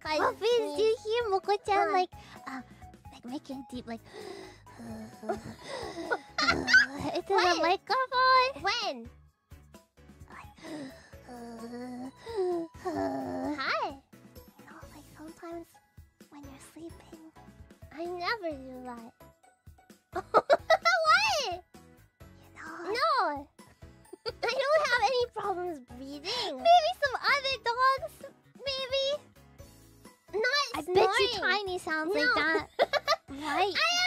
Puppies, do you hear Moko-chan like making deep like into the microphone? When? Hi. You know, like sometimes when you're sleeping. I never do that. What? You know. No. I don't have any problems breathing. Maybe some other dogs. Maybe. Not I snoring. bet you Tiny sounds like No. that. Right. I